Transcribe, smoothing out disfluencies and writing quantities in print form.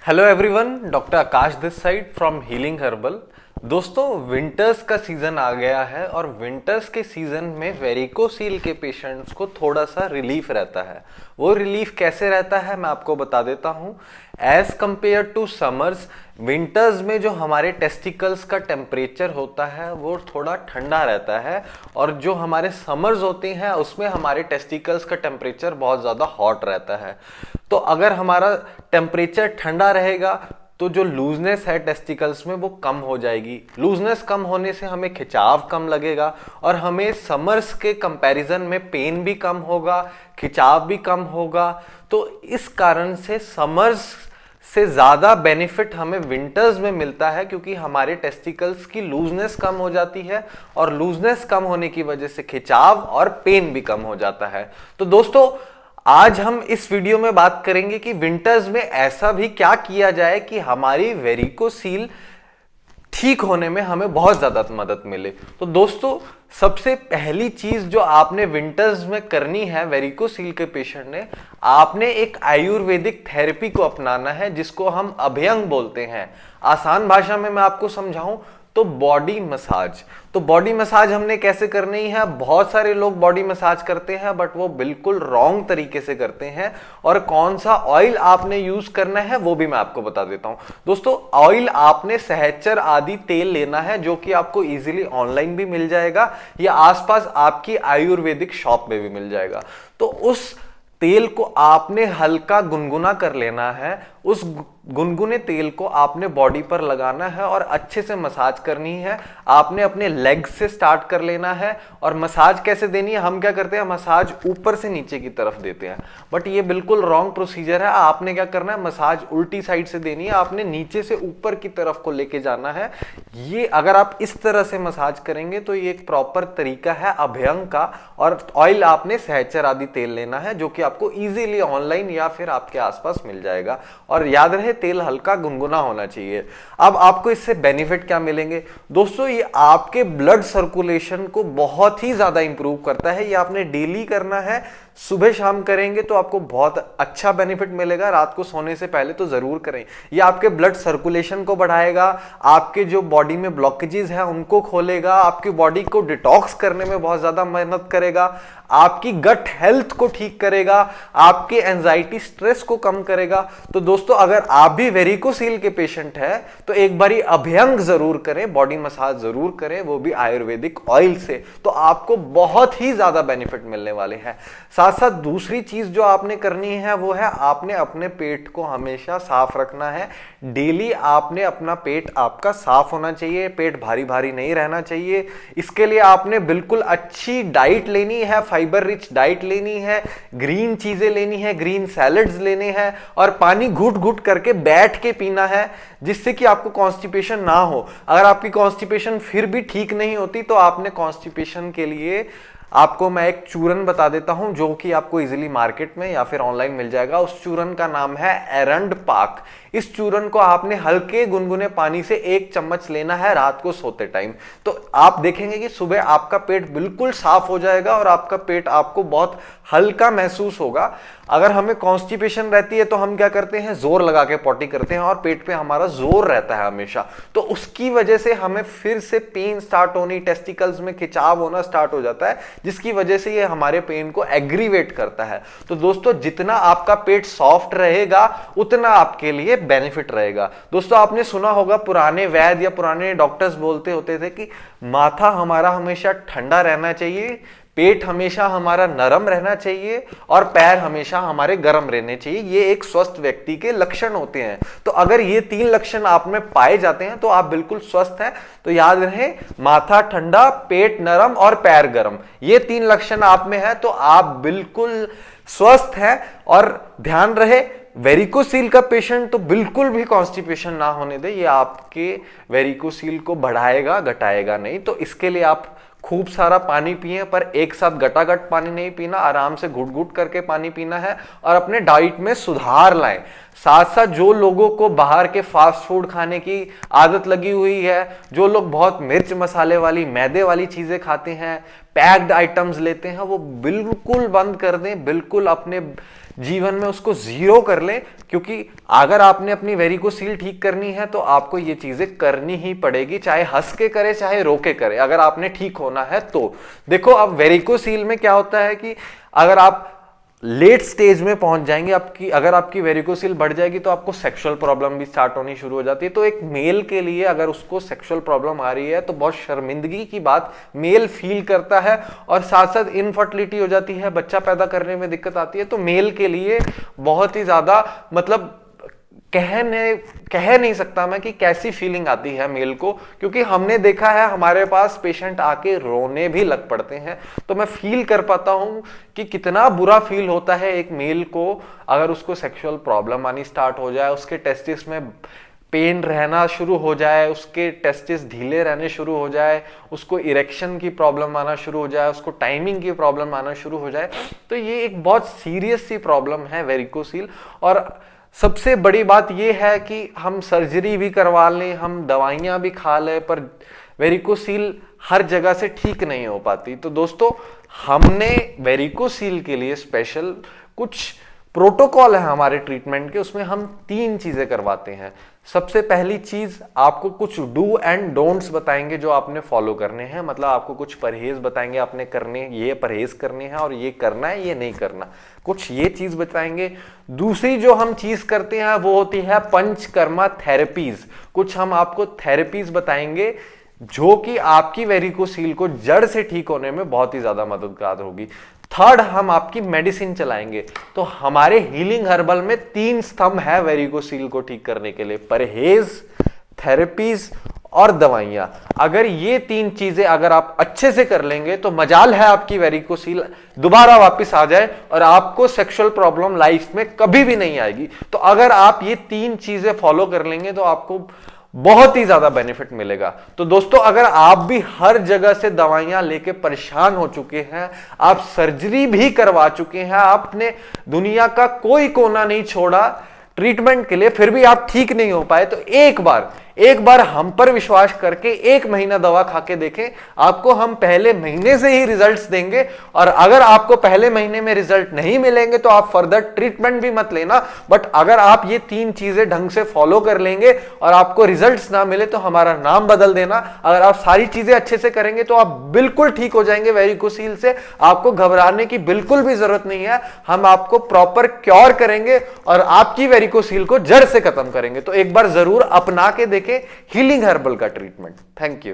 Hello everyone, doctor Akash this side from healing herbal. दोस्तों, winters का season आ गया है और विंटर्स के सीजन में वेरिकोसील के पेशेंट्स को थोड़ा सा रिलीफ रहता है। वो रिलीफ कैसे रहता है मैं आपको बता देता हूँ। As compare to summers, winters में जो हमारे टेस्टिकल्स का टेम्परेचर होता है वो थोड़ा ठंडा रहता है, और जो हमारे समर्स होते हैं उसमें हमारे टेस्टिकल्स का टेम्परेचर बहुत ज़्यादा हॉट रहता है। तो अगर हमारा टेम्परेचर ठंडा रहेगा तो जो लूजनेस है टेस्टिकल्स में वो कम हो जाएगी। लूजनेस कम होने से हमें खिंचाव कम लगेगा और हमें समर्स के कंपैरिजन में पेन भी कम होगा, खिंचाव भी कम होगा। तो इस कारण से समर्स से ज़्यादा बेनिफिट हमें विंटर्स में मिलता है, क्योंकि हमारे टेस्टिकल्स की लूजनेस कम हो जाती है और लूजनेस कम होने की वजह से खिंचाव और पेन भी कम हो जाता है। तो दोस्तों, आज हम इस वीडियो में बात करेंगे कि विंटर्स में ऐसा भी क्या किया जाए कि हमारी वेरिकोसील ठीक होने में हमें बहुत ज्यादा मदद मिले। तो दोस्तों, सबसे पहली चीज जो आपने विंटर्स में करनी है वेरिकोसील के पेशेंट ने, आपने एक आयुर्वेदिक थेरेपी को अपनाना है जिसको हम अभ्यंग बोलते हैं। आसान भाषा में मैं आपको समझाऊं तो बॉडी मसाज। तो बॉडी मसाज हमने कैसे करनी है? बहुत सारे लोग बॉडी मसाज करते हैं बट वो बिल्कुल रॉन्ग तरीके से करते हैं, और कौन सा ऑयल आपने यूज करना है वो भी मैं आपको बता देता हूं। दोस्तों, ऑयल आपने सहचर आदि तेल लेना है जो कि आपको इजीली ऑनलाइन भी मिल जाएगा या आसपास आपकी आयुर्वेदिक शॉप में भी मिल जाएगा। तो उस तेल को आपने हल्का गुनगुना कर लेना है। उस गुनगुने तेल को आपने बॉडी पर लगाना है और अच्छे से मसाज करनी है। आपने अपने लेग से स्टार्ट कर लेना है। और मसाज कैसे देनी है? हम क्या करते हैं, मसाज ऊपर से नीचे की तरफ देते हैं, बट ये बिल्कुल रॉन्ग प्रोसीजर है। आपने क्या करना है, मसाज उल्टी साइड से देनी है। आपने नीचे से ऊपर की तरफ को लेके जाना है। ये अगर आप इस तरह से मसाज करेंगे तो ये एक प्रॉपर तरीका है अभ्यंग का। और ऑयल आपने सहचर आदि तेल लेना है जो कि आपको इजीली ऑनलाइन या फिर आपके आसपास मिल जाएगा। और याद रहे, तेल हल्का गुनगुना होना चाहिए। अब आपको इससे बेनिफिट क्या मिलेंगे? दोस्तों, ये आपके ब्लड सर्कुलेशन को बहुत ही ज्यादा इंप्रूव करता है। ये आपने डेली करना है, सुबह शाम करेंगे तो आपको बहुत अच्छा बेनिफिट मिलेगा। रात को सोने से पहले तो जरूर करें। ये आपके ब्लड सर्कुलेशन को बढ़ाएगा, आपके जो बॉडी में ब्लॉकेजेस हैं उनको खोलेगा, आपकी बॉडी को डिटॉक्स करने में बहुत ज्यादा मदद करेगा, आपकी गट हेल्थ को ठीक करेगा, आपके एंजाइटी स्ट्रेस को कम करेगा। तो दोस्तों, अगर आप भी वेरिकोसील के पेशेंट हैं तो एक बारी अभ्यंग जरूर करें, बॉडी मसाज जरूर करें, वो भी आयुर्वेदिक ऑयल से। तो आपको बहुत ही ज्यादा बेनिफिट मिलने वाले हैं। साथ साथ दूसरी चीज जो आपने करनी है वो है, आपने अपने पेट को हमेशा साफ रखना है। डेली आपने अपना पेट आपका साफ होना चाहिए, पेट भारी भारी नहीं रहना चाहिए। इसके लिए आपने बिल्कुल अच्छी डाइट लेनी है, फाइबर रिच डाइट लेनी है, ग्रीन चीजें लेनी है, ग्रीन सैलड्स लेने हैं, और पानी घुट घुट करके बैठ के पीना है जिससे कि आपको कॉन्स्टिपेशन ना हो। अगर आपकी कॉन्स्टिपेशन फिर भी ठीक नहीं होती तो आपने कॉन्स्टिपेशन के लिए आपको मैं एक चूरन बता देता हूं जो कि आपको इजीली मार्केट में या फिर ऑनलाइन मिल जाएगा। उस चूरन का नाम है एरंड पाक। इस चूरन को आपने हल्के गुनगुने पानी से 1 चम्मच लेना है रात को सोते टाइम। तो आप देखेंगे कि सुबह आपका पेट बिल्कुल साफ हो जाएगा और आपका पेट आपको बहुत हल्का महसूस होगा। अगर हमें कॉन्स्टिपेशन रहती है तो हम क्या करते हैं, जोर लगा के पॉटी करते हैं और पेट पे हमारा जोर रहता है हमेशा। तो उसकी वजह से हमें फिर से पेन स्टार्ट होनी, टेस्टिकल्स में खिंचाव होना स्टार्ट हो जाता है, जिसकी वजह से ये हमारे पेन को एग्रीवेट करता है। तो दोस्तों, जितना आपका पेट सॉफ्ट रहेगा उतना आपके लिए बेनिफिट रहेगा। दोस्तों, आपने सुना होगा पुराने वैद्य या पुराने डॉक्टर्स बोलते होते थे कि माथा हमारा हमेशा ठंडा रहना चाहिए, पेट हमेशा हमारा नरम रहना चाहिए और पैर हमेशा हमारे गर्म रहने चाहिए। ये एक स्वस्थ व्यक्ति के लक्षण होते हैं। तो अगर ये 3 लक्षण आप में पाए जाते हैं तो आप बिल्कुल स्वस्थ हैं। तो याद रहे, माथा ठंडा, पेट नरम और पैर गर्म, ये 3 लक्षण आप में है तो आप बिल्कुल स्वस्थ हैं। और ध्यान रहे, वेरिकोसील का पेशेंट तो बिल्कुल भी कॉन्स्टिपेशन ना होने दे। ये आपके वेरिकोसील को बढ़ाएगा, घटाएगा नहीं। तो इसके लिए आप खूब सारा पानी पिए, पर एक साथ गटागट पानी नहीं पीना, आराम से घुट घुट करके पानी पीना है और अपने डाइट में सुधार लाएं। साथ साथ जो लोगों को बाहर के फास्ट फूड खाने की आदत लगी हुई है, जो लोग बहुत मिर्च मसाले वाली, मैदे वाली चीजें खाते हैं, पैक्ड आइटम्स लेते हैं, वो बिल्कुल बंद कर दें। बिल्कुल अपने जीवन में उसको जीरो कर लें, क्योंकि अगर आपने अपनी वेरिकोसील ठीक करनी है तो आपको ये चीजें करनी ही पड़ेगी, चाहे हंस के करे चाहे रो के करे, अगर आपने ठीक होना है तो। देखो अब वेरिकोसील में क्या होता है कि अगर आप लेट स्टेज में पहुंच जाएंगे, अगर आपकी वेरिकोसील बढ़ जाएगी तो आपको सेक्सुअल प्रॉब्लम भी स्टार्ट होनी शुरू हो जाती है। तो एक मेल के लिए अगर उसको सेक्सुअल प्रॉब्लम आ रही है तो बहुत शर्मिंदगी की बात मेल फील करता है, और साथ साथ इनफर्टिलिटी हो जाती है, बच्चा पैदा करने में दिक्कत आती है। तो मेल के लिए बहुत ही ज्यादा मतलब कह नहीं सकता मैं कि कैसी फीलिंग आती है मेल को, क्योंकि हमने देखा है हमारे पास पेशेंट आके रोने भी लग पड़ते हैं। तो मैं फील कर पाता हूं कि कितना बुरा फील होता है एक मेल को अगर उसको सेक्सुअल प्रॉब्लम आनी स्टार्ट हो जाए, उसके टेस्टिस में पेन रहना शुरू हो जाए, उसके टेस्टिस ढीले रहने शुरू हो जाए, उसको इरेक्शन की प्रॉब्लम आना शुरू हो जाए, उसको टाइमिंग की प्रॉब्लम आना शुरू हो जाए। तो ये एक बहुत सीरियस सी प्रॉब्लम है वेरिकोसील। और सबसे बड़ी बात यह है कि हम सर्जरी भी करवा लें, हम दवाइयां भी खा लें, पर वेरिकोसील हर जगह से ठीक नहीं हो पाती। तो दोस्तों हमने वेरिकोसील के लिए स्पेशल कुछ प्रोटोकॉल है हमारे ट्रीटमेंट के, उसमें हम 3 चीजें करवाते हैं। सबसे पहली चीज आपको कुछ डू एंड डोंट्स बताएंगे जो आपने फॉलो करने हैं, मतलब आपको कुछ परहेज बताएंगे, आपने करने ये परहेज करने हैं और ये करना है, ये नहीं करना, कुछ ये चीज बताएंगे। दूसरी जो हम चीज करते हैं वो होती है पंचकर्मा थेरेपीज। कुछ हम आपको थेरेपीज बताएंगे जो कि आपकी वेरिकोसील को जड़ से ठीक होने में बहुत ही ज्यादा मददगार होगी। थर्ड, हम आपकी मेडिसिन चलाएंगे। तो हमारे हीलिंग हर्बल में 3 स्तंभ है वेरिकोसील को ठीक करने के लिए, परहेज, थेरेपीज और दवाइयां। अगर ये 3 चीजें अगर आप अच्छे से कर लेंगे तो मजाल है आपकी वेरिकोसील दोबारा वापस आ जाए और आपको सेक्सुअल प्रॉब्लम लाइफ में कभी भी नहीं आएगी। तो अगर आप ये 3 चीजें फॉलो कर लेंगे तो आपको बहुत ही ज्यादा बेनिफिट मिलेगा। तो दोस्तों अगर आप भी हर जगह से दवाइयां लेके परेशान हो चुके हैं, आप सर्जरी भी करवा चुके हैं, आपने दुनिया का कोई कोना नहीं छोड़ा ट्रीटमेंट के लिए, फिर भी आप ठीक नहीं हो पाए, तो एक बार हम पर विश्वास करके 1 महीना दवा खा के देखें। आपको हम पहले महीने से ही रिजल्ट्स देंगे, और अगर आपको पहले महीने में रिजल्ट नहीं मिलेंगे तो आप फर्दर ट्रीटमेंट भी मत लेना। बट अगर आप ये 3 चीजें ढंग से फॉलो कर लेंगे और आपको रिजल्ट्स ना मिले तो हमारा नाम बदल देना। अगर आप सारी चीजें अच्छे से करेंगे तो आप बिल्कुल ठीक हो जाएंगे वेरिकोसील से। आपको घबराने की बिल्कुल भी जरूरत नहीं है, हम आपको प्रॉपर क्योर करेंगे और आपकी वेरिकोसील को जड़ से खत्म करेंगे। तो एक बार जरूर अपना के देखें हीलिंग हर्बल का ट्रीटमेंट। Thank you.